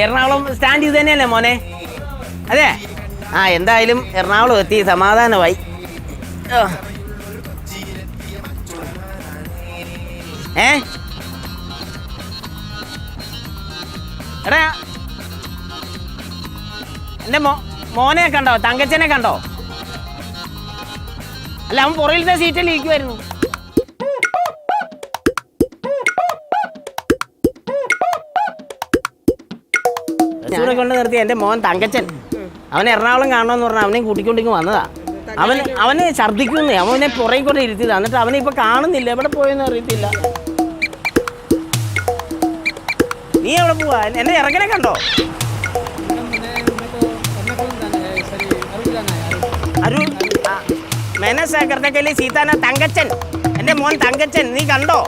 Ernakulam stand ഇത് തന്നെയല്ലേ മോനെ? അതെ. ആ എന്തായാലും എറണാകുളം എത്തി, സമാധാനമായി. എടാ എൻ്റെ മോനെ കണ്ടോ? തങ്കച്ചനെ കണ്ടോ? അല്ല, അവൻ പുറകിലത്തെ സീറ്റിൽ ഇരിക്കുമായിരുന്നു. ബസ്സൂടെ കൊണ്ട് നിർത്തി എൻ്റെ മോൻ തങ്കച്ചൻ. അവൻ എറണാകുളം കാണണമെന്ന് പറഞ്ഞാൽ അവനെ കൂട്ടിക്കൊണ്ടിങ്ങ് വന്നതാ. അവന് ഛർദ്ദിക്കുന്നേ, അവനെ പുറകെ കൊണ്ട് ഇരുത്തിയതാ. എന്നിട്ട് അവനെ ഇപ്പൊ കാണുന്നില്ല, എവിടെ പോയെന്ന് അറിയത്തില്ല. നീ എവിടെ പോവാ? എന്നെ ഇറങ്ങനെ കണ്ടോ? അരുൺ മേനസാഗറിന്റെ കയ്യിൽ സീതാന തങ്കച്ചൻ, എൻ്റെ മോൻ തങ്കച്ചൻ. നീ കണ്ടോ?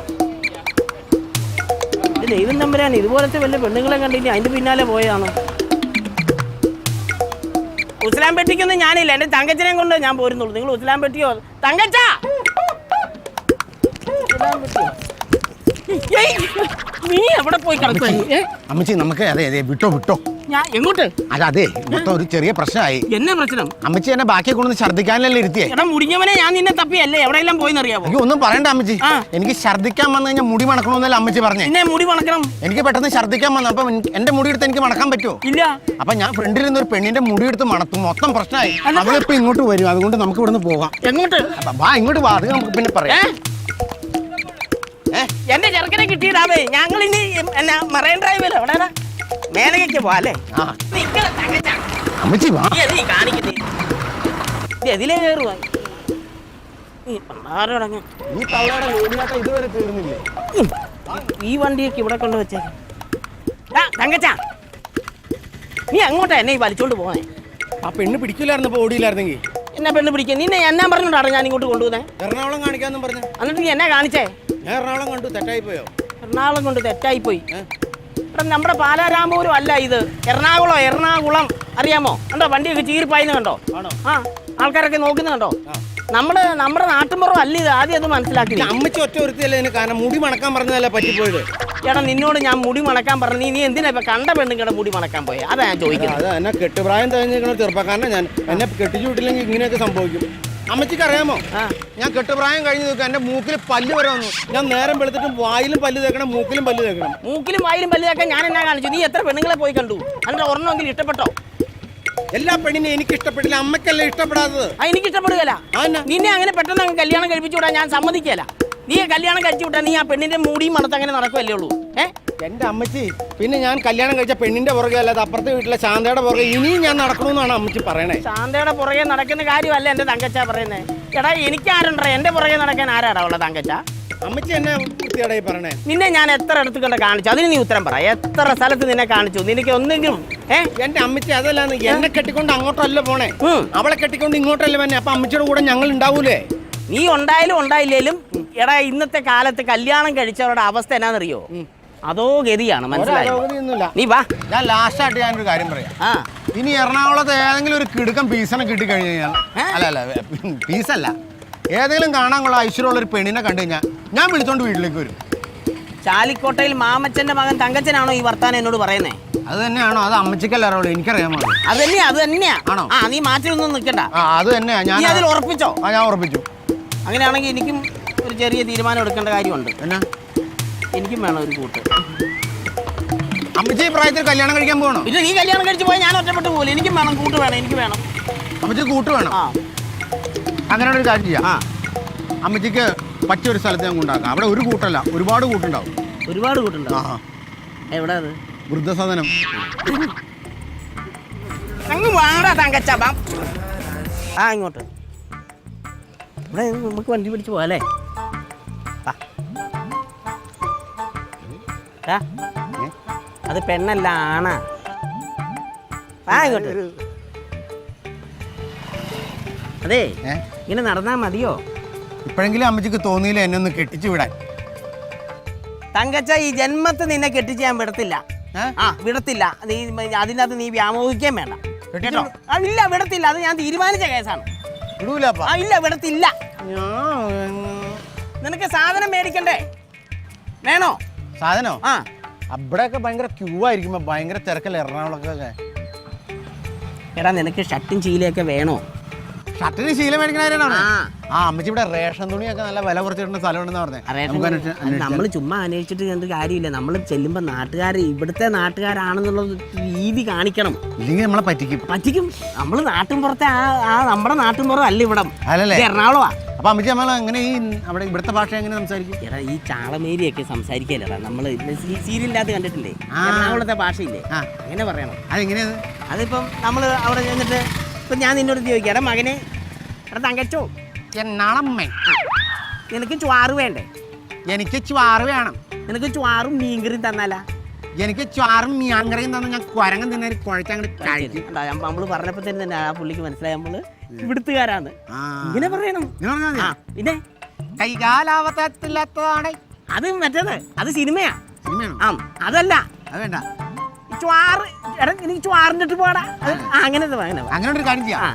ദൈവം തമ്പുരാൻ, ഇതുപോലത്തെ വല്ല പെണ്ണുങ്ങളെ കണ്ടില്ല അതിന്റെ പിന്നാലെ പോയതാണോ? ഉസ്ലാം പെട്ടിക്കൊന്നും ഞാനില്ല, എൻ്റെ തങ്കച്ചനെ കൊണ്ട് ഞാൻ പോരുന്നുള്ളൂ. നിങ്ങൾ ഉസ്ലാം പെട്ടിയോ? തങ്കച്ച നീ എവിടെ പോയി കിടക്കും? അമ്മച്ചി നമുക്ക് അതെ അതെ വിട്ടോ വിട്ടോ. ഞാൻ എങ്ങോട്ട്? അതെ മൊത്തം ഒരു ചെറിയ പ്രശ്നമായി. എന്നാ പ്രശ്നം? അമ്മച്ചി എന്നെ ബാക്കി കൊണ്ടു ഛർദ്ദിക്കാനല്ലേ ഇരുത്തിയേ? എടാ മുടിഞ്ഞവനെ, ഞാൻ നിന്നെ തപ്പിയല്ലേ എവിടെയെല്ലാം പോയിന്നറിയാവോ? എനിക്ക് ഒന്നും പറയണ്ട അമ്മച്ചി. എനിക്ക് ഛർദ്ദിക്കാൻ വന്നു കഴിഞ്ഞാൽ മുടി മണക്കണമെന്നല്ല അമ്മച്ചി പറഞ്ഞേ. എന്നെ മുടി മണക്കണം? എനിക്ക് പെട്ടെന്ന് ഛർദ്ദിക്കാൻ വന്നു. അപ്പൊ എന്റെ മുടി എടുത്ത് എനിക്ക് മണക്കാൻ പറ്റുമോ? ഇല്ല. അപ്പൊ ഞാൻ ഫ്രണ്ടിൽ നിന്ന് ഒരു പെണ്ണിന്റെ മുടി എടുത്ത് മണത്തും. മൊത്തം പ്രശ്നമായി. അവളിപ്പോ ഇങ്ങോട്ട് വരും, അതുകൊണ്ട് നമുക്ക് ഇവിടുന്ന് പോകാം. എങ്ങോട്ട്? വാ ഇങ്ങോട്ട് വാ, അത് നമുക്ക് പിന്നെ പറയാം. എന്റെ ചെറുക്കനെ കിട്ടിയിടാവേ. ഞങ്ങൾ ഇനി എന്നാ മറൈൻ ഡ്രൈവിലോ എവിടെയാ മേനകയ്ക്ക് പോവാല്ലേ? അമ്മച്ചി വാ. കാണിക്കുന്നേ ഇതിലേ കയറുവാ. ഈ വണ്ടിയൊക്കെ ഇവിടെ കൊണ്ട് വെച്ചേ. തങ്കച്ച നീ അങ്ങോട്ടാ എന്നെ ഈ വലിച്ചോണ്ട് പോണേ? ആ പെണ്ണ് പിടിക്കില്ലായിരുന്നു, ഓടിയില്ലായിരുന്നെങ്കിൽ. എന്നെ പെണ്ണ് പിടിക്കുക? നിന്നെ എന്നാ പറഞ്ഞോണ്ടാണ് ഞാൻ ഇങ്ങോട്ട് കൊണ്ടുപോകുന്നേ? എറണാകുളം കാണിക്കാന്നും പറഞ്ഞു. എന്നിട്ട് നീ എന്നെ കാണിച്ചേ? ഞാൻ എറണാകുളം കണ്ടു. തെറ്റായി പോയോ? എറണാകുളം കൊണ്ട് തെറ്റായിപ്പോയി. ഇവിടെ നമ്മുടെ പാലാരാമപുരം അല്ല ഇത്, എറണാകുളം അറിയാമോ? കണ്ടോ വണ്ടിയൊക്കെ ചീറിപ്പായിന്ന് കണ്ടോ? ആ ആൾക്കാരൊക്കെ നോക്കുന്ന കണ്ടോ? നമ്മുടെ നാട്ടിൻപുറം അല്ല ഇത്, ആദ്യം അത് മനസ്സിലാക്കി. അമ്മച്ചി ഒറ്റ ഒരുത്തിയല്ലേ കാരണം മുടി മണക്കാൻ പറഞ്ഞതല്ല പറ്റിപ്പോയത്. എടാ നിന്നോട് ഞാൻ മുടി മണക്കാൻ പറഞ്ഞു, നീ എന്തിനാ ഇപ്പൊ കണ്ട പെണ്ണുങ്ങളുടെ മുടി മണക്കാൻ പോയി? അതാ ഞാൻ ചോദിക്കുന്നത്. എന്നെ കെട്ടുപ്രായം കഴിഞ്ഞിരിക്കണ ചെറുപ്പക്കാരനെ ഞാൻ. എന്നെ കെട്ടിച്ചു വിട്ടില്ലെങ്കിൽ ഇങ്ങനെയൊക്കെ സംഭവിക്കും. അമ്മച്ചിക്ക് അറിയാമോ, ഞാൻ കെട്ടുപ്രായം കഴിഞ്ഞ് നോക്കുക എന്റെ മൂക്കിൽ പല്ല് വരെ വന്നു. ഞാൻ നേരം വെളുത്തിട്ടും വായിലും പല്ല് തേക്കണം, മൂക്കിലും പല്ല് തേക്കണം. മൂക്കിലും വായിലും പല്ല് തേക്കാൻ ഞാൻ എന്നാ കാണിച്ചു? നീ എത്ര പെണ്ണുങ്ങളെ പോയി കണ്ടു? അതിന്റെ ഒരെണ്ണമെങ്കിലും ഇഷ്ടപ്പെട്ടോ? എല്ലാ പെണ്ണിനെ എനിക്ക് ഇഷ്ടപ്പെട്ടില്ല, അമ്മക്കല്ലേ ഇഷ്ടപ്പെടാത്തത്. എനിക്ക് ഇഷ്ടപ്പെടുകയല്ല. നിന്നെ അങ്ങനെ പെട്ടെന്ന് അങ്ങ് കല്യാണം കഴിപ്പിച്ചു വിടാൻ ഞാൻ സമ്മതിക്കല. നീ കല്യാണം കഴിച്ചു വിട്ടാ നീ ആ പെണ്ണിന്റെ മൂടിയും മണത്ത് അങ്ങനെ നടക്കുമല്ലേ ഉള്ളൂ. എന്റെ അമ്മച്ചി, പിന്നെ ഞാൻ കല്യാണം കഴിച്ച പെണ്ണിന്റെ പുറകെ അല്ലാതെ അപ്പുറത്തെ വീട്ടിലെ ശാന്തയുടെ പുറകെ ഇനിയും ഞാൻ നടക്കണമെന്നാണ് അമ്മച്ചി പറയണേ. ശാന്തയുടെ പുറകെ നടക്കുന്ന കാര്യമല്ല എന്റെ തങ്കച്ച പറയുന്നേ. എടാ എനിക്ക് ആരുണ്ടോ എന്റെ പുറകെ നടക്കാൻ? ആരാടാ ഉള്ള തങ്കച്ച? അമ്മച്ചി എന്നെ വൃത്തിയോടായി പറഞ്ഞേ. നിന്നെ ഞാൻ എത്ര അടുത്ത് കണ്ട കാണിച്ചു? അതിന് നീ ഉത്തരം പറ. എത്ര സ്ഥലത്ത് നിന്നെ കാണിച്ചു? നിനക്ക് ഒന്നെങ്കിലും എന്റെ അമ്മച്ചി അതല്ലാന്ന്. എന്നെ കെട്ടിക്കൊണ്ട് അങ്ങോട്ടല്ല പോണേ, അവളെ കെട്ടിക്കൊണ്ട് ഇങ്ങോട്ടല്ലേ വന്നെ. അപ്പൊ അമ്മച്ചിയുടെ കൂടെ ഞങ്ങൾ ഉണ്ടാവൂലേ? നീ ഉണ്ടായാലും ഉണ്ടായില്ലേലും എടാ ഇന്നത്തെ കാലത്ത് കല്യാണം കഴിച്ചവരുടെ അവസ്ഥ എന്നാന്നറിയോ? അതോ ഗതിയാണ്, മനസ്സിലായോ? നീ വാ. ഞാൻ ലാസ്റ്റ് ആയിട്ട് ഞാനൊരു കാര്യം പറയാം. ഇനി എറണാകുളത്ത് ഏതെങ്കിലും ഒരു കിടുക്കം പീസനെ കിട്ടിക്കഴിഞ്ഞു കഴിഞ്ഞാൽ, അല്ല പീസല്ല, ഏതെങ്കിലും കാണാൻ കൊള്ള ഐശ്വര്യമുള്ള ഒരു പെണ്ണിനെ കണ്ടു കഴിഞ്ഞാൽ ഞാൻ വിളിച്ചോണ്ട് വീട്ടിലേക്ക് വരും. ചാലിക്കോട്ടയിൽ മാമച്ചന്റെ മകൻ തങ്കച്ചനാണോ ഈ വർത്താനം എന്നോട് പറയുന്നേ? അത് തന്നെയാണോ? അത് അമ്മച്ചിക്കല്ല അറിയുള്ളൂ, എനിക്കറിയാമോ? അത് തന്നെയാ. ആണോ? നീ മാറ്റിയൊന്നും നിൽക്കണ്ട. അത് തന്നെയാ. ഞാൻ അതിൽ ഉറപ്പിച്ചോ? ഞാൻ ഉറപ്പിച്ചു. അങ്ങനെയാണെങ്കിൽ എനിക്കും ഒരു ചെറിയ തീരുമാനം എടുക്കേണ്ട കാര്യമുണ്ട്. എന്നാ? എനിക്കും വേണം ഒരു കൂട്ട്. അമ്മച്ചി പ്രായത്തിൽ കല്യാണം കഴിക്കാൻ പോകണോ? ഇത് നീ കല്യാണം കഴിച്ച് പോയാൽ ഞാൻ ഒറ്റപ്പെട്ട് പോലെ. എനിക്കും വേണം കൂട്ട്, വേണം. എനിക്ക് വേണം. അമ്മച്ചി കൂട്ട് വേണം. അങ്ങനെയുള്ള ഒരു കാര്യം ചെയ്യാം. അമ്മച്ചിക്ക് പറ്റിയൊരു സ്ഥലത്ത് ഞാൻ കൊണ്ടാക്കാം. അവിടെ ഒരു കൂട്ടല്ല, ഒരുപാട് കൂട്ടുണ്ടാവും. ഒരുപാട് കൂട്ടുണ്ടാവും? എവിടെ? അത് വൃദ്ധസദനം. അങ്ങ് വാടാ തങ്കച്ച. ഇങ്ങോട്ട്. ഇവിടെ നമുക്ക് വണ്ടി പിടിച്ച് പോവാല്ലേ? അത് പെണ്ണല്ല, ആണാ. ഇങ്ങോട്ട്. അതെ ഇങ്ങനെ നടന്നാ മതിയോ? ഇപ്പോഴെങ്കിലും അമ്മച്ചിക്ക് തോന്നിയില്ല എന്നെ ഒന്ന് കെട്ടിച്ചു വിടാൻ. തങ്കച്ച, ഈ ജന്മത്ത് നിന്നെ കെട്ടിച്ച് ഞാൻ വിടത്തില്ല. വിടത്തില്ല. നീ അതിൻ്റെ അകത്ത് നീ വ്യാമോഹിക്കാൻ വേണ്ട കേട്ടോ. ഇല്ല, വിടത്തില്ല. അത് ഞാൻ തീരുമാനിച്ച കേസാണ്. ഇല്ല, വിടത്തില്ല. നിനക്ക് സാധനം മേടിക്കണ്ടേ? വേണോ സാധനോ ആ അവിടെയൊക്കെ ഭയങ്കര ക്യൂ ആയിരിക്കുമ്പോ ഭയങ്കര തിരക്കല്ലേ എറണാകുളത്തൊക്കെ. എടാ നിനക്ക് ഷർട്ടും ചീലയൊക്കെ വേണോ? ഷർട്ടിന് ശീലം മേടിക്കണ ആ. ആ അമ്മച്ചി ഇവിടെ റേഷൻ തുണിയൊക്കെ നല്ല വില കുറച്ച് കിട്ടുന്ന സ്ഥലമുണ്ടെന്ന് പറഞ്ഞേ. നമ്മൾ ചുമ്മാ അന്വേഷിച്ചിട്ട് എന്ത് കാര്യമില്ല. നമ്മൾ ചെല്ലുമ്പോൾ നാട്ടുകാർ ഇവിടുത്തെ നാട്ടുകാരാണെന്നുള്ള രീതി കാണിക്കണം. ഇല്ലെങ്കിൽ നമ്മളെ പറ്റിക്കും. നമ്മൾ നാട്ടിൻ പുറത്തെ ആ നമ്മുടെ നാട്ടിൻ പുറം അല്ല ഇവിടം. അല്ലല്ലേ? എറണാകുളമാ. അപ്പൊ അമ്മച്ചി നമ്മൾ എങ്ങനെ ഈ അവിടെ ഇവിടുത്തെ ഭാഷ എങ്ങനെ സംസാരിക്കും? എടാ ഈ ചാളമേരിയൊക്കെ സംസാരിക്കല്ലടാ നമ്മൾ സീരിയലിനകത്ത് കണ്ടിട്ടില്ലേ? എറണാകുളത്തെ ഭാഷയില്ലേ? അങ്ങനെ പറയണം. അതെങ്ങനെയാണ്? അതിപ്പം നമ്മൾ അവിടെ ചെന്നിട്ട് ഇപ്പം ഞാൻ നിന്നോട് ചോദിക്കാം, എടാ മകനെ, എടാ തങ്കച്ചോ, എന്നാളമ്മേ നിനക്ക് ചുവാറ് വേണ്ടേ? എനിക്ക് ചുവാറ് വേണം. നിനക്ക് ചുവാറും മീൻകറിയും തന്നാലാ? എനിക്ക് ചുവാറും മീൻകറിയും തന്നു ഞാൻ കുരങ്ങൻ തന്നെ കുഴച്ചങ്ങോട്ട് കഴിക്കും. നമ്മൾ പറഞ്ഞപ്പോൾ തന്നെ ആ പുള്ളിക്ക് മനസ്സിലായി നമ്മൾ ഇവിടുത്തുകാരാണ്. ഇങ്ങനെ പറയണം. പിന്നെ കൈകാലാവത്തില്ലാത്തതാണ് അത് മറ്റേത്, അത് സിനിമയാ. സിനിമയാണോ? ആ അതല്ല, അത് വേണ്ട. ചുവാറ്, എടാ എനിക്ക് ചുവാറിൻ്റെ ഇട്ട് പോടാ. അങ്ങനെ അങ്ങനെ ഒരു കാര്യം ചെയ്യാം.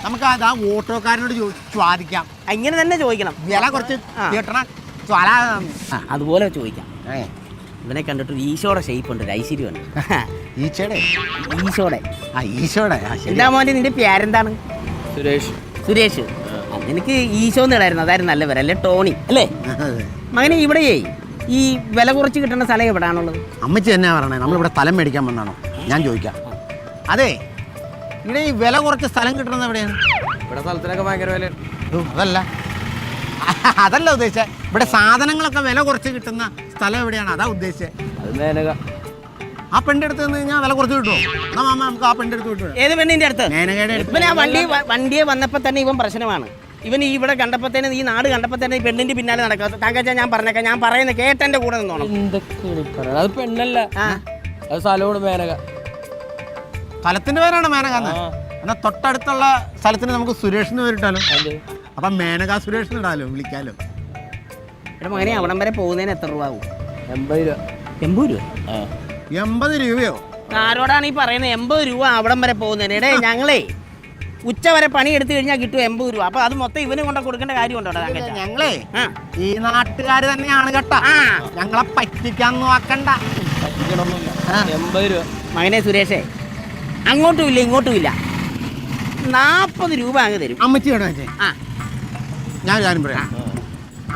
നമുക്ക് അത് ആ ഓട്ടോക്കാരനോട് ചോദിക്കാം. ഇങ്ങനെ തന്നെ ചോദിക്കണം. വില കുറച്ച് കിട്ടണ അതുപോലെ ചോദിക്കാം. ഇവനെ കണ്ടിട്ട് ഈശോയുടെ ഷേപ്പ് ഉണ്ട്, ഐശ്വര്യമുണ്ട്. ഈശോടെ എന്താ മോനെ നിന്റെ പേരെന്താണ്? സുരേഷ്. നിനക്ക് ഈശോ എന്നിടായിരുന്നു, അതായിരുന്നു നല്ല പേര് അല്ലേ? ടോണി അല്ലേ മകനെ? ഇവിടെ ഈ വില കുറച്ച് കിട്ടുന്ന സ്ഥലം എവിടെയാണുള്ളത്? അമ്മച്ചി എന്നാ പറയണേ? നമ്മളിവിടെ സ്ഥലം മേടിക്കാൻ വന്നാണോ? ഞാൻ ചോദിക്കാം. അതെ, ഇവിടെ ഈ വില കുറച്ച് സ്ഥലം കിട്ടുന്നത് എവിടെയാണ്? ഇവിടെ സ്ഥലത്തിനൊക്കെ ഭയങ്കര വില. അതല്ല ഉദ്ദേശിച്ചത്. ഇവിടെ സാധനങ്ങളൊക്കെ വില കുറച്ച് കിട്ടുന്ന സ്ഥലം എവിടെയാണ്? അതാ ഉദ്ദേശിച്ചത്. അത് മേനക. ആ പെണ്ണിന്റെ അടുത്ത് നിന്ന് കഴിഞ്ഞാൽ വില കുറച്ച് കിട്ടുമോ? എന്നാ മാമ നമുക്ക് ആ പെണ്ണിന്റെ അടുത്ത് കിട്ടുമോ? ഏത് പെണ്ണിന്റെ അടുത്ത്? മേനകയുടെ അടുത്ത്. ഇവൻ ആ വണ്ടിയെ വന്നപ്പോൾ തന്നെ ഇവൻ പ്രശ്നമാണ്. ഇവൻ ഇവിടെ കണ്ടപ്പോൾ തന്നെ, ഈ നാട് കണ്ടപ്പോൾ തന്നെ ഈ പെണ്ണിന്റെ പിന്നാലെ നടക്കുക. തങ്കച്ചാ ഞാൻ പറഞ്ഞേക്കാം, ഞാൻ പറയുന്നത് കേട്ടെന്റെ കൂടെ നിന്നോണം. എന്തൊക്കെയാണ്? അത് പെണ്ണല്ല, അത് സ്ഥലമാണ് മേനക. സ്ഥലത്തിന്റെ പേരാണ് മേനക. എന്നാ തൊട്ടടുത്തുള്ള സ്ഥലത്തിന് നമുക്ക് സുരേഷ് എന്ന് പേരിട്ടാലോ? അപ്പൊ മേനക സുരേഷ് ഇടാലോ, വിളിക്കാലോ. എന്റെ മകനെ അവിടം വരെ പോകുന്നതിന് എത്ര രൂപ ആവും? 80 രൂപ. 80 രൂപ? 80 രൂപയോ? ആരോടാണ് ഈ പറയുന്നത് 80 രൂപ അവിടം വരെ പോകുന്നതിന്? ഇടേ ഞങ്ങളേ ഉച്ച വരെ പണി എടുത്തു കഴിഞ്ഞാൽ കിട്ടും 80 രൂപ. അപ്പൊ അത് മൊത്തം ഇവന് കൊണ്ട് കൊടുക്കേണ്ട കാര്യമുണ്ടോ? ഞങ്ങളേ ഈ നാട്ടുകാർ തന്നെയാണ് കേട്ടോ, ഞങ്ങളെ പറ്റിക്കാൻ നോക്കണ്ട. 80 രൂപ. മകനെ സുരേഷേ, അങ്ങോട്ടും ഇല്ല ഇങ്ങോട്ടും ഇല്ല, 40 രൂപ അങ്ങ് തരും. അമ്മച്ചി വേണോ? ഞാൻ കാര്യം പറയാം.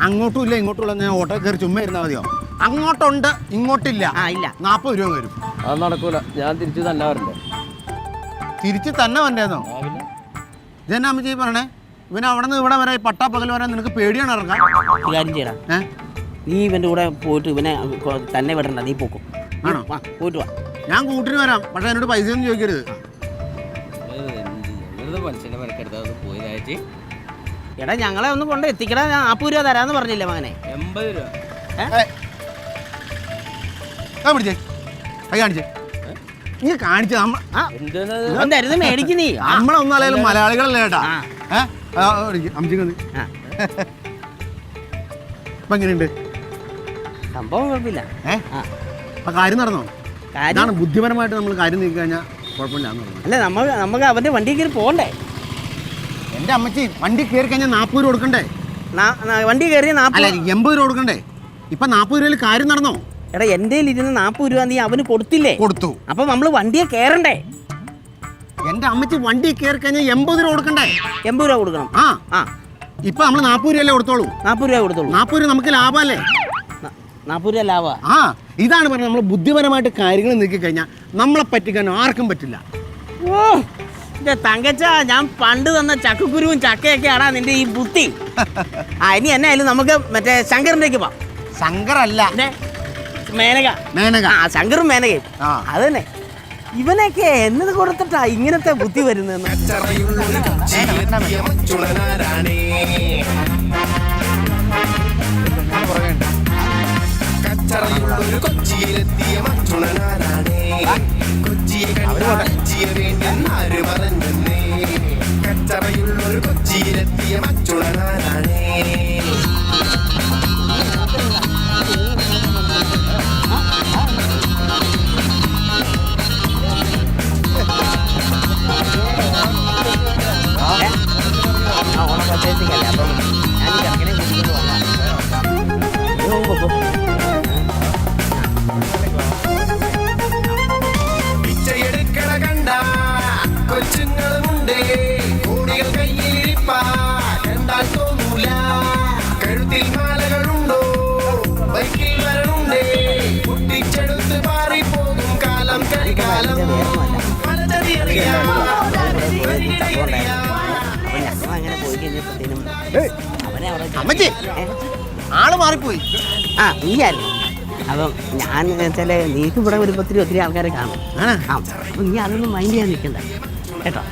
അങ്ങോട്ടും ഇല്ല ഇങ്ങോട്ടും ഇല്ല, ഞാൻ ഓട്ടോ കയറി ചുമ്മാ ഇരുന്നാൽ മതിയോ? അങ്ങോട്ടുണ്ട് ഇങ്ങോട്ടില്ല. ഇല്ല, 40 രൂപ വരും. അത് നടക്കൂല, ഞാൻ തിരിച്ചു തന്നെ വരണ്ടേ? തിരിച്ച് തന്നെ വരേന്നോ? ഇതെന്നാ അമ്മച്ചി പറഞ്ഞേ? ഇവന് അവിടെ നിന്ന് ഇവിടെ വരെ പട്ടാ പകൽ വരാൻ നിനക്ക് പേടിയാണ് ഇറങ്ങാൻ? കാര്യം ചെയ്യടാ, നീ ഇവന്റെ കൂടെ പോയിട്ട് ഇവനെ തന്നെ വിടണ്ട, നീ പോക്കും. ആണോ? പോയിട്ട് വാ. ഞാൻ കൂട്ടിന് വരാം, പക്ഷെ എന്നോട് പൈസ ഒന്നും ചോദിക്കരുത്. എടാ ഞങ്ങളെ ഒന്ന് കൊണ്ട് എത്തിക്കടാ, 40 രൂപ തരാന്ന് പറഞ്ഞില്ലേ മകനെ? 80 രൂപ. പിടിച്ചേ, കൈ കാണിച്ചേ. നീ കാണിച്ച തരുത് മേടിക്ക് നീ. നമ്മളൊന്നും അല്ലെങ്കിലും മലയാളികളല്ലേ കേട്ടാ. അമ്മച്ചിക്ക് ഇപ്പൊ എങ്ങനെയുണ്ട് സംഭവം? കുഴപ്പമില്ല. ആ കാര്യം നടന്നോ? ഇതാണ് ബുദ്ധിപരമായിട്ട് നമ്മൾ കാര്യം നീക്കി കഴിഞ്ഞാൽ കുഴപ്പമില്ലാന്ന് പറഞ്ഞു. അല്ല നമുക്ക് അവന്റെ വണ്ടി കയറി പോകണ്ടേ? എന്റെ അമ്മച്ചി വണ്ടി കയറി കഴിഞ്ഞാൽ 40 രൂപ കൊടുക്കണ്ടേ? വണ്ടി കയറിയ 80 രൂപ കൊടുക്കണ്ടേ? ഇപ്പൊ 40 രൂപയിൽ കാര്യം നടന്നോ? എടാ എന്റെ ഇരുന്ന് 40 രൂപ നീ അവന് കൊടുത്തില്ലേ? കൊടുത്തു. അപ്പൊ നമ്മള് വണ്ടിയെ കയറണ്ടേ? എന്റെ അമ്മച്ചി വണ്ടി കയറി കഴിഞ്ഞാൽ 80 രൂപ കൊടുക്കണ്ടേ? 80 രൂപ കൊടുക്കണം. ഇപ്പൊ നമ്മള് 40 രൂപയല്ലേ കൊടുത്തോളൂ? 40 രൂപ കൊടുത്തോളൂ. 40 രൂപ നമുക്ക് ലാഭമല്ലേ? 40 രൂപ ലാഭ. ഇതാണ് പറഞ്ഞത്, നമ്മൾ ബുദ്ധിപരമായിട്ട് കാര്യങ്ങൾ നീക്കി കഴിഞ്ഞാൽ നമ്മളെ പറ്റിക്കാൻ ആർക്കും പറ്റില്ല. ഓ തങ്കച്ച, ഞാൻ പണ്ട് തന്ന ചക്കക്കുരുവും ചക്കയൊക്കെയാണാ നിന്റെ ഈ ബുദ്ധി. ഇനി എന്നെ ആയാലും നമുക്ക് മറ്റേ ശങ്കറിൻ്റെക്ക് പോവാം. ശങ്കറല്ല, മേനക. ശങ്കറും മേനകയും അത് തന്നെ. ഇവനൊക്കെ എന്നത് കൊടുത്തിട്ടാ ഇങ്ങനത്തെ ബുദ്ധി വരുന്നതെന്ന്. കച്ചറയുള്ളൊരു കൊച്ചിയിലെത്തിയ മച്ചുണനാരാണേ, കൊച്ചിയെ കണ്ടാര് പറഞ്ഞേ. കച്ചറയുള്ളൊരു കൊച്ചിയിലെത്തിയ മച്ചുണനാരാണേ. ഓണം പച്ചയല്ലേ, അപ്പം ഞാൻ ഈ ചക്കനെ കുടിച്ചുകൊണ്ട് വന്നതാണ്. അപ്പൊ ഞങ്ങൾ അങ്ങനെ പോയി കഴിഞ്ഞപ്പോഴത്തേനും അവനെ അവിടെ അമ്മച്ചി ആള് മാറിപ്പോയി. ആ നീയായിരുന്നു. അപ്പം ഞാൻ വെച്ചാൽ നീക്ക് ഇവിടെ വരുമ്പോൾ ഒത്തിരി ആൾക്കാരെ കാണും. അപ്പം നീ അതൊന്നും മൈൻഡ് ചെയ്യാൻ നിൽക്കണ്ട കേട്ടോ.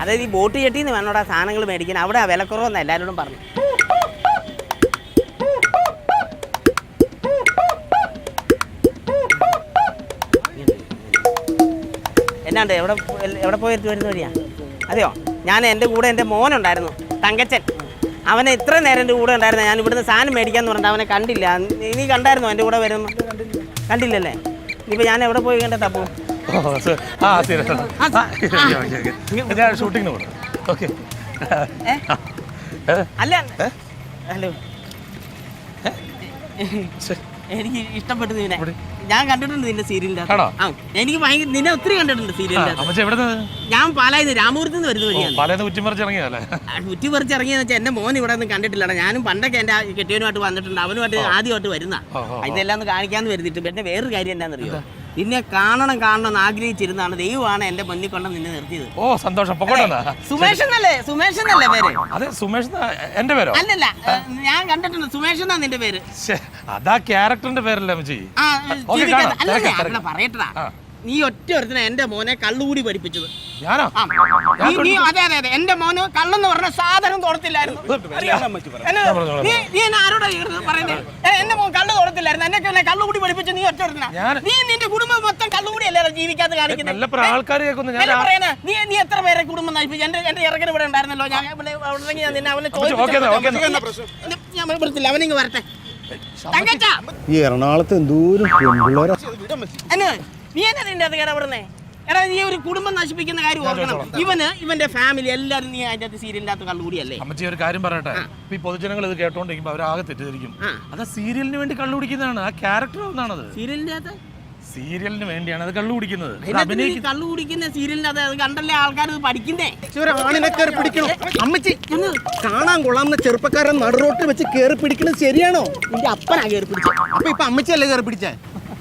അതായത് ഈ ബോട്ട് ചെട്ടിന്ന് വേണോടാ സാധനങ്ങൾ മേടിക്കാൻ. അവിടെ വിലക്കുറവെന്ന് എല്ലാവരോടും പറഞ്ഞു. എന്നാണ്ട് എവിടെ പോയിട്ട് വരുന്ന വഴിയാ? അതെയോ, ഞാൻ എൻ്റെ കൂടെ എൻ്റെ മോനുണ്ടായിരുന്നു തങ്കച്ചൻ. അവനെ ഇത്ര നേരം എൻ്റെ കൂടെ ഉണ്ടായിരുന്നു. ഞാൻ ഇവിടുന്ന് സാധനം മേടിക്കാന്ന് പറഞ്ഞിട്ട് അവനെ കണ്ടില്ല. നീ കണ്ടായിരുന്നോ എൻ്റെ കൂടെ വരുമ്പോൾ? കണ്ടില്ലല്ലേ? ഇനിയിപ്പോൾ ഞാൻ എവിടെ പോയി കണ്ട തപ്പു? ഷൂട്ടിങ്ങിന് പോകണം. ഓക്കെ. അല്ല ഹലോ, എനിക്ക് ഇഷ്ടപ്പെട്ടു നിന്നെ. ഞാൻ കണ്ടിട്ടുണ്ട് നിന്റെ സീരിയലിന്റെ. എനിക്ക് ഭയങ്കര നിന്നെ ഒത്തിരി കണ്ടിട്ടുണ്ട് സീരിയലിന്റെ. ഞാൻ പാലായത് രാമപുരത്ത് നിന്ന് വരുന്ന വഴിയാണ്. കുറ്റിപ്പറിച്ചിറങ്ങിയെന്ന് വെച്ചാൽ എന്റെ മോൻ ഇവിടെ ഒന്നും കണ്ടിട്ടില്ല. ഞാനും പണ്ടൊക്കെ എന്റെ കെട്ടിയവനുമായിട്ട് വന്നിട്ടുണ്ട്. അവനുമായിട്ട് ആദ്യമായിട്ട് വരുന്ന ഇതെല്ലാം ഒന്ന് കാണിക്കാന്ന് വരുത്തിട്ട്. പിന്നെ വേറൊരു കാര്യം എന്താണെന്നറിയോ, നിന്നെ കാണണം എന്ന് ആഗ്രഹിച്ചിരുന്നാണ്. ദൈവമാണ് എന്റെ മുന്നിൽ കൊണ്ട് നിന്നെ നിർത്തിയത്. ഓ സന്തോഷം. സുമേഷ് എന്നല്ലേ? സുമേഷ് എന്നല്ലേ പേര്? അതെ സുമേഷ് എന്റെ പേരോ? അല്ലല്ല, ഞാൻ കണ്ടിട്ടുണ്ട്. സുമേഷ് എന്നാ നിന്റെ പേര്. അതാ ക്യാരക്ടറിന്റെ പേരല്ലേ പറയട്ടാ. നീ ഒറ്റ ഒരുത്തിനെ എന്റെ മോനെ കള്ളുകൂടി പഠിപ്പിച്ചത്. ഞാനോ? അതെ അതെ അതെ, എന്റെ മോന് കള്ളെന്ന് പറഞ്ഞ സാധനം തോടത്തില്ലായിരുന്നു. നീ എന്നെ ആരോടാ പറയുന്നത്? എന്റെ മോൻ കള്ള് തോടത്തില്ലായിരുന്നു. എന്നെ കള്ളുകൂടി പഠിപ്പിച്ചു നീ ഒറ്റ ഒരുത്തിനാ. നീ നിന്റെ കുടുംബം മൊത്തം കള്ളുകൂടി അല്ലേ ജീവിക്കാതെ കാണിക്കുന്നത്? നീ എത്ര പേരെ കുടുംബം നയിപ്പിച്ചു? എന്റെ ഇറങ്ങൽ ഇവിടെ ഉണ്ടായിരുന്നല്ലോ. ഞാൻ നിന്നെ അവനെ ഞാൻ വരത്തില്ല. അവനിങ്ങ് വരട്ടെ. ഈ എറണാകുളത്ത് എന്തോരം പെൺപിള്ളേരാ. നീ എന്നാ നിന്റെ അത് ഇടപെടുന്നേ? എടാ നീ ഒരു കുടുംബം നശിപ്പിക്കുന്ന കാര്യം ഓർക്കണം. ഇവന്റെ ഫാമിലി എല്ലാരും നീ അതിന്റെ അകത്ത് സീരിയലിന്റെ അകത്ത് കള്ളുകൂടിയല്ലേ? അമ്മച്ചി ഒരു കാര്യം പറയട്ടെ, ഈ പൊതുജനങ്ങൾ ഇത് കേട്ടോണ്ടിരിക്കുമ്പോ അവരാകെ തെറ്റിദ്ധരിക്കും. അത് സീരിയലിന് വേണ്ടി കള്ളു കുടിക്കുന്നതാണ്. ആ ക്യാരക്ടർ ഒന്നാണത്. സീരിയലിന്റെ അകത്ത് സീരിയലിന് വേണ്ടിയാണ് അത് കള്ളു കുടിക്കുന്നത്. കള്ളു കുടിക്കുന്ന സീരിയലിന്റെ അത് കണ്ടല്ലേ ആൾക്കാർ ഇത് പഠിക്കുന്നേ. ആണിനെ കയറി പിടിക്കണോ? അമ്മച്ചി കാണാൻ കൊള്ളാവുന്ന ചെറുപ്പക്കാരൻ നടുറോട്ട് വെച്ച് കയറി പിടിക്കണത് ശരിയാണോ? നിന്റെ അപ്പനാ കയറി പിടിച്ചത്. അപ്പൊ ഇപ്പൊ അമ്മച്ചിയല്ലേ കയറി പിടിച്ചേ?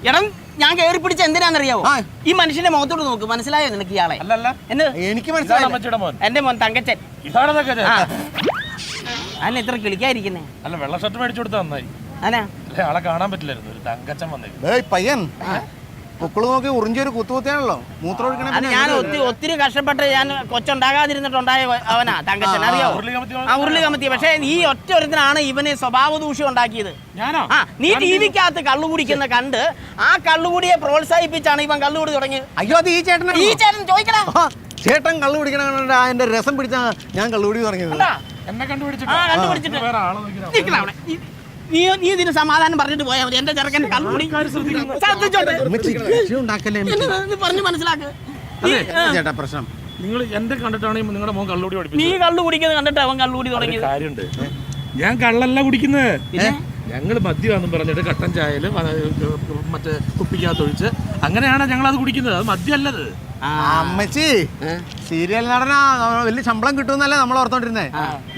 എടാ ഞാൻ കയറി പിടിച്ച എന്തിനാണെന്നറിയാവോ? ഈ മനുഷ്യന്റെ മുഖത്തോട് നോക്ക്. മനസ്സിലായോ നിനക്ക് ഇയാളെ? എനിക്ക് മനസ്സിലായി. എന്റെ മോൻ തങ്കച്ചൻ. അന്നെ ഇത്ര കിളിക്കാതിരിക്കുന്നേ? അല്ല വെള്ള ഷർട്ട് മേടിച്ചു കൊടുത്താ നന്നായി. ആളെ കാണാൻ പറ്റില്ലായിരുന്നു. ഒരു തങ്കച്ചൻ വന്നേ പയ്യൻ പൊക്കള് നോക്കി ഉറിഞ്ചൊരു കുത്തുകുത്തിയാണല്ലോ മൂത്രം ഒഴിക്കണേ. ഞാൻ ഒത്തിരി കഷ്ടപ്പെട്ട് ഞാൻ കൊച്ചുണ്ടാകാതിരുന്നിട്ടുണ്ടായ അവനാ തങ്കച്ചൻ. അറിയോ? ഉരുളി കമത്തി. പക്ഷെ ഈ ഒറ്റ ഒരുത്തിനാണ് ഇവന് സ്വഭാവ ദൂഷ്യം ഉണ്ടാക്കിയത്. നീ ടി വിക്കകത്ത് കള്ളുകുടിക്കുന്ന കണ്ട് ആ കള്ളുകൂടിയെ പ്രോത്സാഹിപ്പിച്ചാണ് ഇവൻ കള്ളുകൂടി തുടങ്ങിയത്. അയ്യോ അത് ഈ ചേട്ടൻ ചോദിക്കടാ. ചേട്ടൻ കള്ളു കുടിക്കണ അതിന്റെ രസം പിടിച്ചാ ഞാൻ കള്ളുകൂടി തുടങ്ങിയത്. എന്നെ കണ്ടുപിടിച്ചിട്ട് നീ ഇതിന് സമാധാനം പറഞ്ഞിട്ട് പോയാൽ മതി. എന്റെ ചെറുക്കൻ കള്ളുകൂടി പറഞ്ഞു മനസ്സിലാക്ക്. ചേട്ടാ പ്രശ്നം നിങ്ങൾ എന്റെ കണ്ടിട്ടാണ് നിങ്ങളുടെ മോൻ കള്ളുകൂടി പഠിപ്പിച്ചത്. നീ കള്ളു കുടിക്കുന്നത് കണ്ടിട്ട് അവൻ കള്ളുകൂടി തുടങ്ങിയത്. കാര്യമുണ്ട്. ഞാൻ കള്ളല്ല കുടിക്കുന്നത്. ഞങ്ങള് മദ്യമാണെന്ന് പറഞ്ഞിട്ട് കട്ടൻ ചായയില് മറ്റേ കുപ്പിക്കകത്തൊഴിച്ച് അങ്ങനെയാണ് ഞങ്ങൾ അത് കുടിക്കുന്നത്. അത് മദ്യമല്ലത്. അമ്മച്ചി സീരിയൽ നടനാ വലിയ ശമ്പളം കിട്ടുമെന്നല്ലേ നമ്മൾ ഓർത്തോണ്ടിരുന്നേ.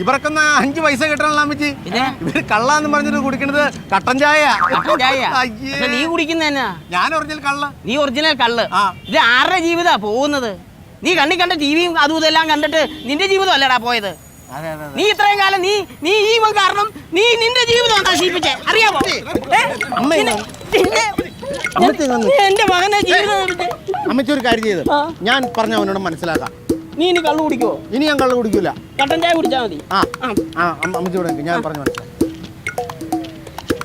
ഇവർക്കൊന്ന് 5 പൈസ കിട്ടണല്ലോ അമ്മച്ചി. ഇവര് കള്ളാന്ന് പറഞ്ഞിട്ട് കുടിക്കണത് കട്ടൻ ചായ. നീ കുടിക്കുന്ന ഞാൻ ഒറിജിനൽ കള്ള. നീ ഒറിജിനൽ കള്ള്. ഇത് ആരുടെ ജീവിതാ പോകുന്നത്? നീ കണ്ട ടിവിയും അതും ഇതെല്ലാം കണ്ടിട്ട് നിന്റെ ജീവിതം അല്ലടാ പോയത്. നീ ഇത്രയും കാലം നീ ഈ കാരണം നീ നിന്റെ ജീവിതം നശിപ്പിച്ചേ. അറിയാമോ? എന്റെ മകനെ ജീവിതം. അമ്മച്ചി ഒരു കാര്യം ചെയ്ത് ഞാൻ പറഞ്ഞ അവനോട് മനസ്സിലാക്കാം. നീ ഇനി കള്ളു കുടിക്കുവോ? ഇനി ഞാൻ കള്ളു കുടിക്കൂല. കട്ടൻ ചായ കുടിച്ചാൽ മതി. അമ്മച്ചിയോട് ഞാൻ പറഞ്ഞു മനസ്സിലാക്കാം.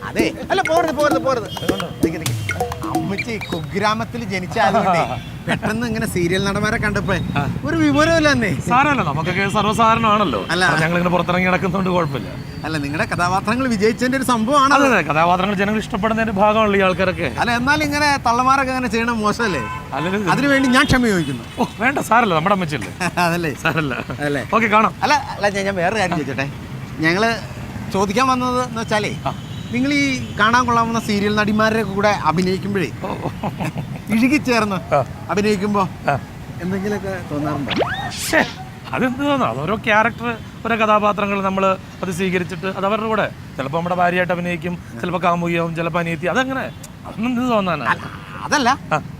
അതെ അല്ല പോരുത്. അമ്മച്ചി കുഗ്രാമത്തിൽ ജനിച്ചാലുകൊണ്ടേ പെട്ടെന്ന് ഇങ്ങനെ സീരിയൽ നടന്മാരെ കണ്ടപ്പോ ഒരു വിവരമില്ലെന്നേ. സാരമല്ല, നമുക്കൊക്കെ സർവ്വസാധാരണമാണല്ലോ. അല്ല ഞങ്ങൾ ഇങ്ങനെ പുറത്തിറങ്ങി നടക്കുന്നതുകൊണ്ട് കുഴപ്പമില്ല. അല്ല നിങ്ങളുടെ കഥാപാത്രങ്ങൾ വിജയിച്ചതിന്റെ ഒരു സംഭവമാണ്. അതെ കഥാപാത്രങ്ങൾ ജനങ്ങൾ ഇഷ്ടപ്പെടുന്നതിന്റെ ഭാഗമുള്ള ഈ ആൾക്കാരൊക്കെ. അല്ല എന്നാലും ഇങ്ങനെ തള്ളമാരൊക്കെ അങ്ങനെ ചെയ്യണം മോശമല്ലേ? അതിനുവേണ്ടി ഞാൻ ക്ഷമ ചോദിക്കുന്നു. ഓ വേണ്ട, സാരല്ല, നമ്മുടെ അമ്മച്ചല്ലേ. അതല്ലേ സാരല്ല. അല്ലേ? ഓക്കെ കാണാം. അല്ല ഞാൻ വേറെ കാര്യം ചോദിച്ചോട്ടെ. ഞങ്ങള് ചോദിക്കാൻ വന്നത് എന്ന് വെച്ചാലേ നിങ്ങൾ ഈ കാണാൻ കൊള്ളാവുന്ന സീരിയൽ നടിമാരുടെ കൂടെ അഭിനയിക്കുമ്പോഴേ ഇഴുകിച്ചേർന്ന് അഭിനയിക്കുമ്പോ എന്തെങ്കിലുമൊക്കെ തോന്നാറുണ്ടോ? അതെന്ത് തോന്നാം? അതോരോ ക്യാരക്ടർ, ഓരോ കഥാപാത്രങ്ങൾ നമ്മൾ അത് സ്വീകരിച്ചിട്ട് അത് അവരുടെ കൂടെ ചിലപ്പോൾ നമ്മുടെ ഭാര്യയായിട്ട് അഭിനയിക്കും, ചിലപ്പോൾ കാമുകിയാവും, ചിലപ്പോൾ അനിയത്തി. അതങ്ങനെ അതൊന്നും എന്ത് തോന്നാനാ? അതല്ല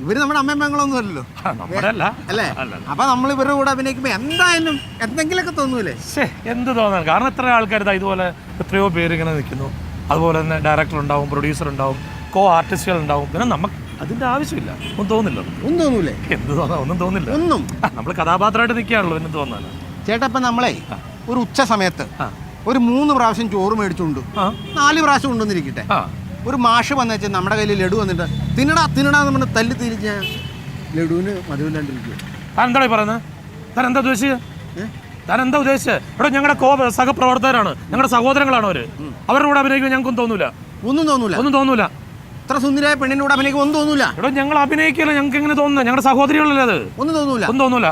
ഇവര് നമ്മുടെ അമ്മയും പെങ്ങളൊന്നും അല്ലല്ലോ നമ്മുടെ അല്ല. അല്ലേ? അപ്പൊ നമ്മൾ ഇവരുടെ കൂടെ അഭിനയിക്കുമ്പോ എന്തായാലും എന്തെങ്കിലുമൊക്കെ തോന്നൂലേ? എന്ത് തോന്നാൻ, കാരണം എത്ര ആൾക്കാർ ഇതുപോലെ എത്രയോ പേര് ഇങ്ങനെ നിൽക്കുന്നു. അതുപോലെ തന്നെ ഡയറക്ടർ ഉണ്ടാവും, പ്രൊഡ്യൂസർ ഉണ്ടാവും, കോ ആർട്ടിസ്റ്റുകൾ ഉണ്ടാവും. പിന്നെ നമുക്ക് അതിന്റെ ആവശ്യമില്ല. ഒന്നും തോന്നില്ല. ഒന്നും തോന്നൂലേ? എന്ത് തോന്നാ, ഒന്നും തോന്നില്ല. ഒന്നും നമ്മൾ കഥാപാത്രമായിട്ട് നിൽക്കുകയാണല്ലോ, എന്ന് തോന്നാൻ. ചേട്ടാ ഇപ്പൊ നമ്മളെ ഒരു ഉച്ച സമയത്ത് ഒരു 3 പ്രാവശ്യം ചോറ് മേടിച്ചുകൊണ്ട് 4 പ്രാവശ്യം കൊണ്ടുവന്നിരിക്കട്ടെ. ഒരു മാഷ് വന്നു നമ്മുടെ കയ്യിൽ ലഡു വന്നിട്ട് തിന്നടാന്ന് പറഞ്ഞ് തല്ലി തിരിച്ച് ലഡുവിന് മധുവില്ലാണ്ടിരിക്കുക. താൻ എന്താ പറയുന്നത്? താൻ എന്താ ഉദ്ദേശിച്ചത്? താൻ എന്താ ഉദ്ദേശിച്ചത്? ഇവിടെ ഞങ്ങളുടെ സഹപ്രവർത്തകരാണ്, ഞങ്ങളുടെ സഹോദരങ്ങളാണ് അവര്. അവരുടെ കൂടെ അഭിനയിക്കുമ്പോൾ ഞങ്ങൾക്കൊന്നും തോന്നൂല. ഒന്നും തോന്നൂല. ഇത്ര സുന്ദരിയായ പെണ്ണിന്റെ കൂടെ അഭിനയിക്കുമ്പോൾ ഒന്നും തോന്നൂല. ഇവിടെ ഞങ്ങൾ അഭിനയിക്കില്ല, ഞങ്ങൾക്ക് എങ്ങനെ തോന്നുന്നത്? ഞങ്ങളുടെ സഹോദരികളല്ലേ അത്. ഒന്നും തോന്നൂല.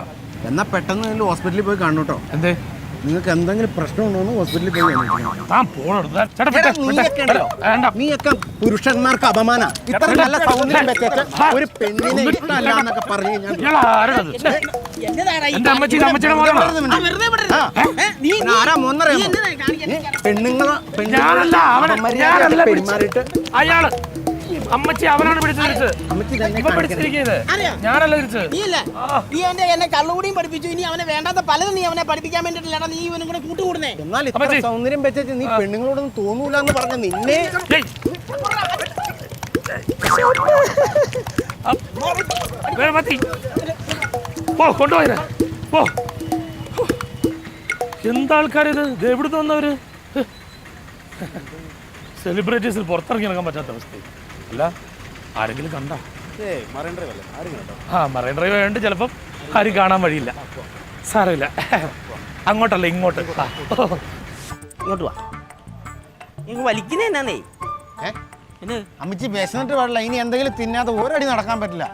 എന്നാ പെട്ടെന്ന് ഹോസ്പിറ്റലിൽ പോയി കാണു കേട്ടോ. എന്തേ? നിങ്ങൾക്ക് എന്തെങ്കിലും പ്രശ്നമുണ്ടോ എന്ന് ഹോസ്പിറ്റലിൽ പോയി നീയൊക്കെ പുരുഷന്മാർക്ക് അപമാന. ഇത്ര നല്ല സൗന്ദര്യം വെച്ചേച്ച് ഒരു പെണ്ണിനെ ഇഷ്ടമല്ല എന്നൊക്കെ പറഞ്ഞു പെരുമാറിയിട്ട് അയാള് അമ്മച്ചി അവനാണ് പിടിച്ചത്. ഞാനല്ല തിരിച്ചത്. നീ എന്നെ കള്ളുകൂടിയും പഠിപ്പിച്ചു. ഇനി അവനെ വേണ്ടാത്ത പലതും നീ അവനെ പഠിപ്പിക്കാൻ വേണ്ടിട്ടില്ല. നീ ഇവനും കൂടെ കൂട്ടുകൂടുന്നേ. എന്നാൽ ഇത്ര സൗന്ദര്യം വെച്ചു നീ പെണ്ണുങ്ങളോടൊന്നും തോന്നൂല എന്ന് പറഞ്ഞ നിന്നെ കൊണ്ടുപോയ എന്താൾക്കാരിത്? എവിടുന്ന് വന്നവര്? സെലിബ്രിറ്റീസിൽ പുറത്തിറങ്ങി ഇറങ്ങാൻ പറ്റാത്ത അവസ്ഥ അല്ല. ആരെങ്കിലും കണ്ട? മറൈൻ ഡ്രൈവ് ആയതുകൊണ്ട് ചിലപ്പം ആരും കാണാൻ വഴിയില്ല. സാരമില്ല, അങ്ങോട്ടല്ല ഇങ്ങോട്ട്. ഇങ്ങോട്ട് വാ. വലിക്കുന്നേ എന്നാന്നേ? അമ്മച്ചി വിശന്നിട്ട് പാടില്ല. ഇനി എന്തെങ്കിലും തിന്നാതെ ഒരടി നടക്കാൻ പറ്റില്ല.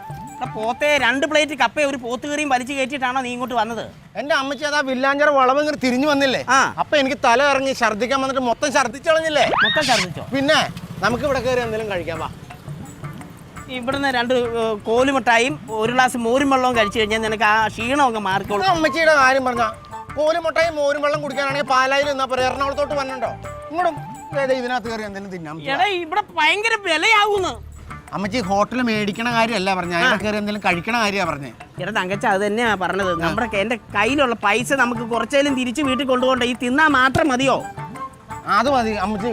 പോത്തെ 2 പ്ലേറ്റ് കപ്പ ഒരു പോത്ത് കറിയും വലിച്ചു കയറ്റിട്ടാണോ നീ ഇങ്ങോട്ട് വന്നത്? എന്റെ അമ്മച്ചി അതാ വില്ലാഞ്ചറ വളവ് ഇങ്ങനെ തിരിഞ്ഞു വന്നില്ലേ? അപ്പൊ എനിക്ക് തല ഇറങ്ങി ഛർദ്ദിക്കാൻ വന്നിട്ട് മൊത്തം ഛർദ്ദിച്ചളഞ്ഞില്ലേ? മൊത്തം ഛർദ്ദിച്ചോ? പിന്നെ നമുക്ക് ഇവിടെ കയറി എന്തെങ്കിലും കഴിക്കാം. വാ. ഇവിടുന്ന് 2 കോലുമിട്ടായും 1 ഗ്ലാസ് മോരും വെള്ളവും കഴിച്ചു കഴിഞ്ഞാൽ നിനക്ക് ആ ക്ഷീണമൊക്കെ മാറിക്കോളും. അമ്മച്ചിയുടെ കാര്യം പറഞ്ഞ കോലുമുട്ടായും മോരും വെള്ളം കുടിക്കാനാണെങ്കിൽ പാലായിൽ എന്നാ പറയാ എറണാകുളത്തോട്ട് വന്നോ ഇങ്ങോട്ടും ഇതിനകത്ത് കയറി എന്തെങ്കിലും തിന്നാം. എടാ ഇവിടെ ഭയങ്കര വിലയാകുന്നു. അമ്മച്ചി ഹോട്ടൽ മേടിക്കണ കാര്യമല്ല പറഞ്ഞ, കയറി എന്തെങ്കിലും കഴിക്കണ കാര്യമാണ് പറഞ്ഞേ. എടാ തങ്കച്ച അത് തന്നെയാ പറഞ്ഞത്. നമ്മുടെ എന്റെ കയ്യിലുള്ള പൈസ നമുക്ക് കുറച്ചേലും തിരിച്ച് വീട്ടിൽ കൊണ്ടുപോകണ്ട. ഈ തിന്നാ മാത്രം മതിയോ? അത് മതി അമ്മച്ചി.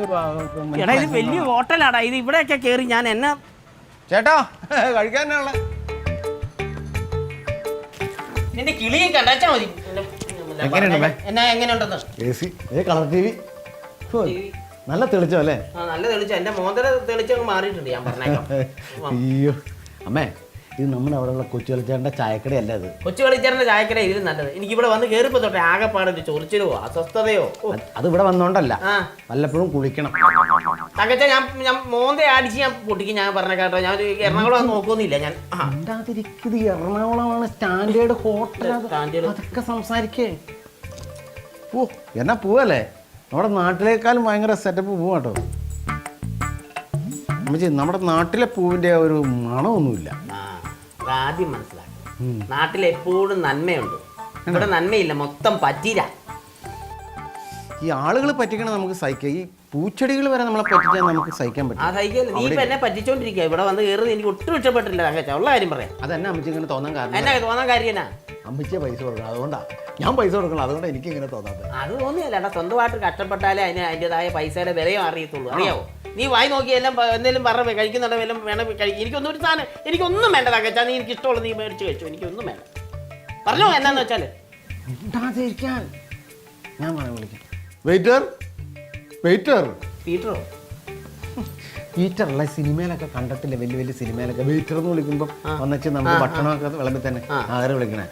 എടാ ഇത് വലിയ ഹോട്ടലാടാ. ഇത് ഇവിടെയൊക്കെ കയറി ഞാൻ എന്നെ ചേട്ടാ കഴിക്കാനുള്ള നിന്റെ കിളിയെ കണ്ടാച്ചാ മതി. എങ്ങനെയുണ്ടെന്ന് കളർ ടി വി നല്ല തെളിച്ചോ അല്ലേ? നല്ല തെളിച്ചോ. എന്റെ മോന്തര തെളിച്ചങ്ങ് മാറിയിട്ടുണ്ട്. ഞാൻ പറഞ്ഞേക്കാം. അയ്യോ അമ്മേ, ഇത് നമ്മുടെ അവിടെയുള്ള കൊച്ചു കളിച്ചാറിന്റെ ചായക്കടയല്ല. ഇത് കൊച്ചു കളിച്ചാറിന്റെ ചായക്കട ഇതിൽ നല്ലത്. എനിക്ക് ഇവിടെ വന്ന് കയറിപ്പോ തൊട്ടേ ആകെപ്പാടൊരു ചൊറിച്ചിലോ അസ്വസ്ഥതയോ. അത് ഇവിടെ വന്നോണ്ടല്ല, വല്ലപ്പോഴും കുളിക്കണം. തങ്കച്ച ഞാൻ മോന്തെ അടിച്ച് ഞാൻ പൊട്ടിക്കും. ഞാൻ പറഞ്ഞ കേട്ടോ, ഞാൻ എറണാകുളം നോക്കുന്നില്ല. ഞാൻ എറണാകുളമാണ് സ്റ്റാൻഡേർഡ് ഹോട്ടൽ. അതൊക്കെ സംസാരിക്കേ. ഓ എന്നാ പോവല്ലേ? നമ്മുടെ നാട്ടിലേക്കാളും ഭയങ്കര സെറ്റപ്പ് പോവാട്ടോ അമ്മച്ചി. നമ്മുടെ നാട്ടിലെ പൂവിന്റെ ഒരു മണമൊന്നുമില്ല. ആദ്യം മനസ്സിലാക്കും. നാട്ടിൽ എപ്പോഴും നന്മയുണ്ട്. ഇവിടെ നന്മയില്ല, മൊത്തം പറ്റീര. ഈ ആളുകൾ പറ്റിക്കണം നമുക്ക് സഹിക്കാം. ഈ പൂച്ചെടികൾ വരെ നമ്മളെ പറ്റിച്ചാൽ നമുക്ക് സഹിക്കാൻ പറ്റും. ആ സഹിക്കാൻ നീ ഇപ്പൊ എന്നെ പറ്റിച്ചോണ്ടിരിക്കുക. ഇവിടെ വന്ന് കയറുന്നത് എനിക്ക് ഒട്ടും ഇഷ്ടപ്പെട്ടില്ല തങ്കച്ച. ഉള്ള കാര്യം പറയാം. അതെന്നെ അമ്മച്ചി ഇങ്ങനെ തോന്നാൻ കാരണം? എന്നാ തോന്നാൻ കാര്യം എന്നാ? അമ്മച്ചിയെ പൈസ കൊടുക്കണം, അതുകൊണ്ടാ ഞാൻ പൈസ കൊടുക്കണം. അതുകൊണ്ട് എനിക്ക് ഇങ്ങനെ തോന്നാത്തത്. അത് തോന്നിയല്ല. സ്വന്തമായിട്ട് കഷ്ടപ്പെട്ടാലേ അതിൻ്റെതായ പൈസയുടെ വിലയും അറിയത്തുള്ളൂ. അറിയാവോ? നീ വായി നോക്കി എല്ലാം എന്തെങ്കിലും പറഞ്ഞ കഴിക്കുന്നുണ്ടോ എല്ലാം വേണം കഴിക്കും. എനിക്കൊന്നും ഒരു സാധനം എനിക്കൊന്നും വേണ്ട തങ്കച്ചാ. നീ എനിക്ക് ഇഷ്ടമുള്ളത് നീ മേടിച്ച് കഴിച്ചു. എനിക്കൊന്നും വേണ്ട. പറഞ്ഞോ എന്നാന്ന് വെച്ചാല് ഞാൻ വിളിക്കാം. Waiter waiter പീറ്ററോ? പീറ്ററല്ല, സിനിമയിലൊക്കെ കണ്ടിട്ടില്ലേ? വലിയ വലിയ സിനിമയിലൊക്കെ വെയിറ്റർ എന്ന് വിളിക്കുമ്പോൾ വന്നിട്ട് നമുക്ക് ഭക്ഷണമൊക്കെ വിളമ്പി തന്നെ ആരെ വിളിക്കണേ?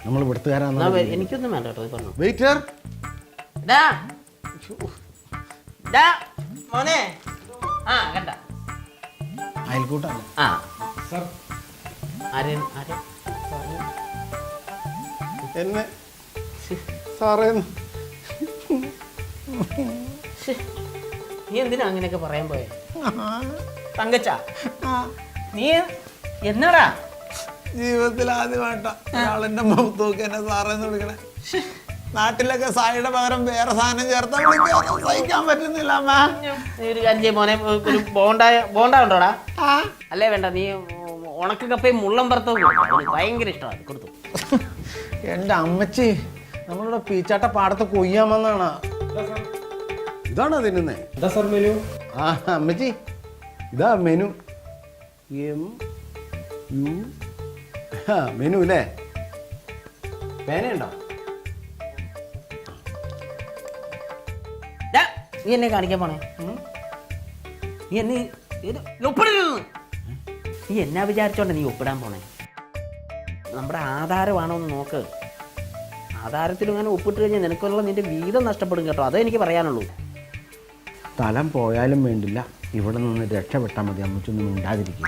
നമ്മൾ ഇവിടുത്തുകാരാണ്. എനിക്കൊന്നും വേണ്ട കേട്ടോ. പറഞ്ഞു വെയിറ്റർ. മോനെ കണ്ട അയൽക്കൂട്ടല്ല. എന്നെ സാറേ നീ എന്തിനാ അങ്ങനെയൊക്കെ പറയാൻ പോയെ തങ്കച്ച? നീ എന്നടാ ജീവിതത്തിൽ ആദ്യമായിട്ടാ ഒരാളെന്റെ മുഖത്ത് നോക്കി എന്നെ സാറേന്ന് വിളിക്കണേ. നാട്ടിലൊക്കെ സായിയുടെ പകരം വേറെ സാധനം ചേർത്താ സഹിക്കാൻ പറ്റുന്നില്ല. ഒരു കാര്യം മോനെ, ഒരു ബോണ്ട ഉണ്ടോടാ? അല്ലേ വേണ്ട, നീ ഉണക്ക കപ്പയും മുള്ളം വറുത്തതും കൊടുത്തു. അവന് ഭയങ്കര ഇഷ്ടമാണ്, കൊടുത്തു. എൻ്റെ അമ്മച്ചി നമ്മളിവിടെ പീച്ചാട്ട പാടത്ത് കൊയ്യാൻ വന്നാണ്. ഇതാണോ തിന്നുന്നേ? എന്താ സാർ മെനു? ആ അമ്മച്ചി ഇതാ മെനു. മെനു അല്ലേ? പേനയുണ്ടോ? ഡാ, നീ എന്നെ കാണിക്കാൻ പോണേ? നീ എന്നെ ഒപ്പിടരുത്. നീ എന്നാ വിചാരിച്ചോണ്ട നീ ഒപ്പിടാൻ പോണേ? നമ്മുടെ ആധാരമാണോ എന്ന് നോക്ക്. ആധാരത്തിൽ അങ്ങനെ ഒപ്പിട്ട് കഴിഞ്ഞാൽ നിനക്കുള്ള നിന്റെ വീതം നഷ്ടപ്പെടും കേട്ടോ. അതേ എനിക്ക് പറയാനുള്ളൂ. സ്ഥലം പോയാലും വേണ്ടില്ല, ഇവിടെ നിന്ന് രക്ഷപ്പെട്ടാൽ മതി. അമ്മച്ചൊന്നും മിണ്ടാതിരിക്കും.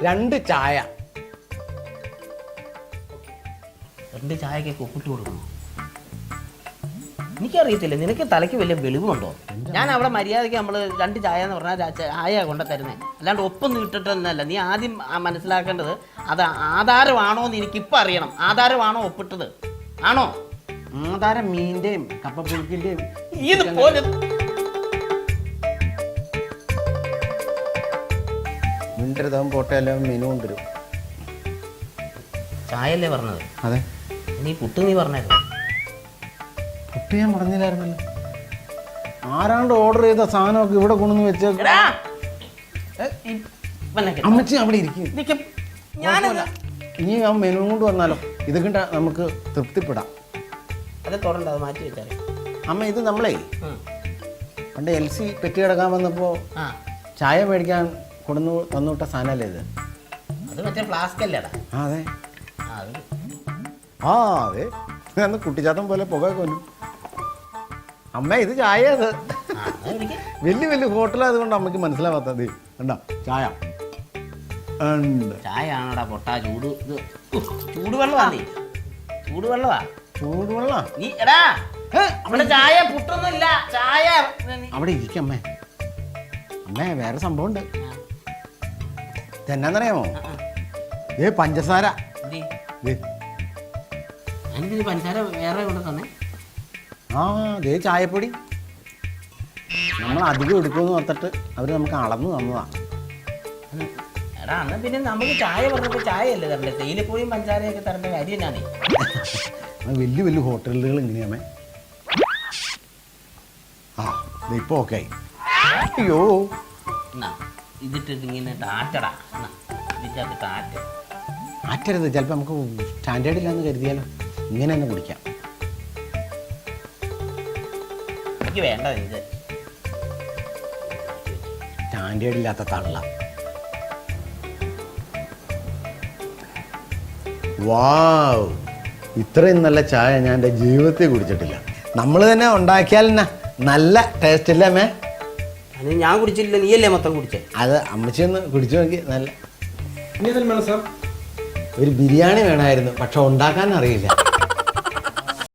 2 ചായ. 2 ചായക്കൊക്കെ ഒപ്പിട്ട് കൊടുക്കണം. എനിക്കറിയത്തില്ല, നിനക്ക് തലയ്ക്ക് വലിയ വെളിവുണ്ടോ? ഞാൻ അവിടെ മര്യാദയ്ക്ക് നമ്മൾ 2 ചായ എന്ന് പറഞ്ഞാൽ ചായ കൊണ്ട തരുന്നേ, അല്ലാണ്ട് ഒപ്പൊന്നും ഇട്ടിട്ടൊന്നല്ല. നീ ആദ്യം മനസ്സിലാക്കേണ്ടത് അത് ആധാരമാണോ എന്ന് എനിക്കിപ്പോൾ അറിയണം. ആധാരമാണോ ഒപ്പിട്ടത്? ആണോ? ആധാരം മീൻ്റെയും കപ്പപ്പുഴുക്കിൻ്റെയും ഇതുപോലെ മിണ്ടരുതാവും പോട്ടെ, എല്ലാം മെനു കൊണ്ടുവരും. ചായയല്ലേ പറഞ്ഞത്? അതെ. നീ പുട്ട് നീ പറഞ്ഞായിരുന്നു. പുട്ട് ഞാൻ പറഞ്ഞില്ലായിരുന്നല്ലോ. ആരാണ്ട് ഓർഡർ ചെയ്ത സാധനമൊക്കെ ഇവിടെ കൊണ്ടുവന്ന് വെച്ചേക്കും. അമ്മച്ചി അവിടെ ഇരിക്കും. ഇനി ആ മെനു കൊണ്ട് വന്നാലോ? ഇത് കണ്ട നമുക്ക് തൃപ്തിപ്പെടാം. അത് തുറണ്ട, അത് മാറ്റി വെച്ചാൽ. അമ്മ ഇത് നമ്മളേ പണ്ട് LC പെറ്റി കിടക്കാൻ വന്നപ്പോൾ ആ, ചായ മേടിക്കാൻ കൊണ്ടുവന്ന് തന്നുവിട്ട സാധനമല്ലേ ഇത്? അത് മറ്റേ ഫ്ലാസ്ക് അല്ലേടാ? ആ അതെ. അത് അതെ. അന്ന് കുട്ടിച്ചാത്തം പോലെ പുക കൊന്നു. അമ്മ ഇത് ചായ. അത് വലിയ വലിയ ഹോട്ടലായതുകൊണ്ട് അമ്മയ്ക്ക് മനസ്സിലാവാത്തത്. കണ്ടോ ചായ ഉണ്ട്. ചായ ആണോടാ പൊട്ടാ? ചൂട് ഇത് ചൂടുവെള്ളമാ. നീ ചൂടുവെള്ളമാ. ചൂടുവെള്ളം നീ എടാ അവിടെ ചായ പുട്ടൊന്നുമില്ല. ചായ അവിടെ ഇരിക്കും അമ്മേ. അമ്മേ വേറെ സംഭവം ഉണ്ട്. ഇതെന്നാന്നറിയാമോ? പഞ്ചസാര. എനിക്ക് പഞ്ചസാര വേറെ കൊണ്ട് തന്നെ. ദേ ചായപ്പൊടി. നമ്മൾ അധികം എടുക്കുമെന്ന് ഓർത്തിട്ട് അവർ നമുക്ക് അളന്ന് തന്നതാ. എടാ എന്നാ പിന്നെ നമുക്ക് ചായ പറഞ്ഞപ്പോൾ ചായ അല്ലേ തരണ്ടേ? തേയിലപ്പൊടിയും പഞ്ചസാരയൊക്കെ തരേണ്ട കാര്യം എന്നാ? നീ വലിയ വലിയ ഹോട്ടലുകൾ ഇങ്ങനെയാമേ. ഇപ്പൊ ഓക്കെ ആയി. അയ്യോ എന്നാ ഇതിട്ടിട്ട് ഇങ്ങനെ ടാറ്റടാ. എന്നാ ഇതിൻ്റെ ടാറ്റ ആറ്റരുത്. ചിലപ്പോൾ നമുക്ക് സ്റ്റാൻഡേർഡ് ഇല്ലാന്ന് കരുതിയാലോ. ഇങ്ങനെ തന്നെ കുടിക്കാം. എനിക്ക് വേണ്ട ഇത്. സ്റ്റാൻഡേർഡ് ഇല്ലാത്ത തള്ള. വാവ്, ഇത്രയും നല്ല ചായ ഞാൻ എൻ്റെ ജീവിതത്തിൽ കുടിച്ചിട്ടില്ല. നമ്മൾ തന്നെ ഉണ്ടാക്കിയാൽ നല്ല ടേസ്റ്റ് ഇല്ല അമ്മേ. അത് ഞാൻ കുടിച്ചില്ല, നീയല്ലേ മൊത്തം കുടിച്ചേ. അത് അമ്മച്ചി ഒന്ന് കുടിച്ചു നോക്കി. നല്ല ഇനി എന്തെങ്കിലും വേണം സാർ? ഒരു ബിരിയാണി വേണമായിരുന്നു, പക്ഷെ ഉണ്ടാക്കാൻ അറിയില്ല.